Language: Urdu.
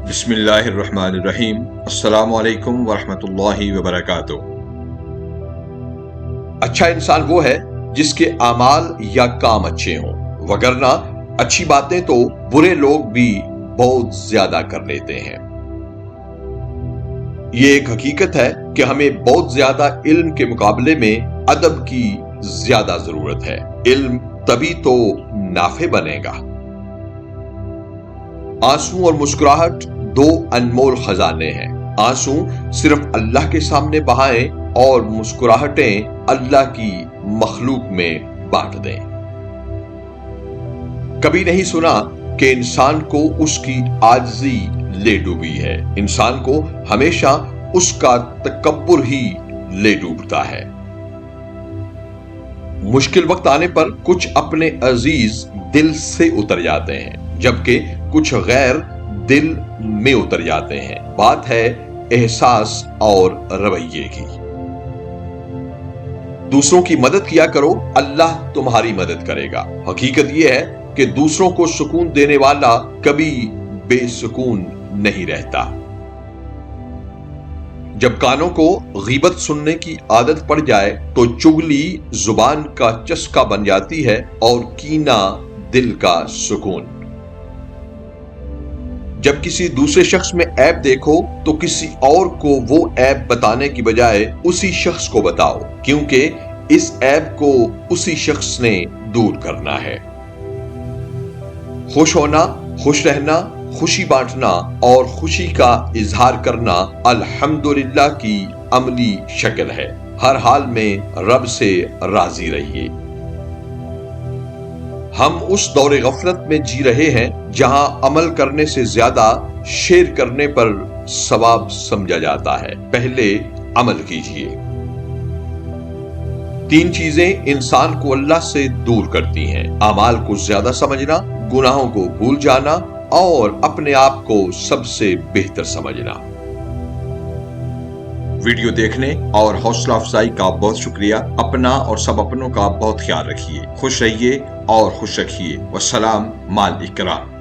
بسم اللہ الرحمن الرحیم۔ السلام علیکم ورحمۃ اللہ وبرکاتہ۔ اچھا انسان وہ ہے جس کے اعمال یا کام اچھے ہوں، وگرنہ اچھی باتیں تو برے لوگ بھی بہت زیادہ کر لیتے ہیں۔ یہ ایک حقیقت ہے کہ ہمیں بہت زیادہ علم کے مقابلے میں ادب کی زیادہ ضرورت ہے۔ علم تبھی تو نافع بنے گا۔ آنسو اور مسکراہٹ دو انمول خزانے ہیں۔ آنسو صرف اللہ کے سامنے بہائیں اور مسکراہٹیں اللہ کی مخلوق میں بانٹ دیں۔ کبھی نہیں سنا کہ انسان کو اس کی عاجزی لے ڈوبی ہے۔ انسان کو ہمیشہ اس کا تکبر ہی لے ڈوبتا ہے۔ مشکل وقت آنے پر کچھ اپنے عزیز دل سے اتر جاتے ہیں، جبکہ کچھ غیر دل میں اتر جاتے ہیں۔ بات ہے احساس اور رویے کی۔ دوسروں کی مدد کیا کرو، اللہ تمہاری مدد کرے گا۔ حقیقت یہ ہے کہ دوسروں کو سکون دینے والا کبھی بے سکون نہیں رہتا۔ جب کانوں کو غیبت سننے کی عادت پڑ جائے تو چغلی زبان کا چسکا بن جاتی ہے اور کینہ دل کا سکون۔ جب کسی دوسرے شخص میں عیب دیکھو تو کسی اور کو وہ عیب بتانے کی بجائے اسی شخص کو بتاؤ، کیونکہ اس عیب کو اسی شخص نے دور کرنا ہے۔ خوش ہونا، خوش رہنا، خوشی بانٹنا اور خوشی کا اظہار کرنا الحمدللہ کی عملی شکل ہے۔ ہر حال میں رب سے راضی رہیے۔ ہم اس دور غفلت میں جی رہے ہیں جہاں عمل کرنے سے زیادہ شیئر کرنے پر ثواب سمجھا جاتا ہے۔ پہلے عمل کیجیے۔ 3 چیزیں انسان کو اللہ سے دور کرتی ہیں: اعمال کو زیادہ سمجھنا، گناہوں کو بھول جانا اور اپنے آپ کو سب سے بہتر سمجھنا۔ ویڈیو دیکھنے اور حوصلہ افزائی کا بہت شکریہ۔ اپنا اور سب اپنوں کا بہت خیال رکھیے۔ خوش رہیے اور خوش رکھیے۔ والسلام مع الاکرام۔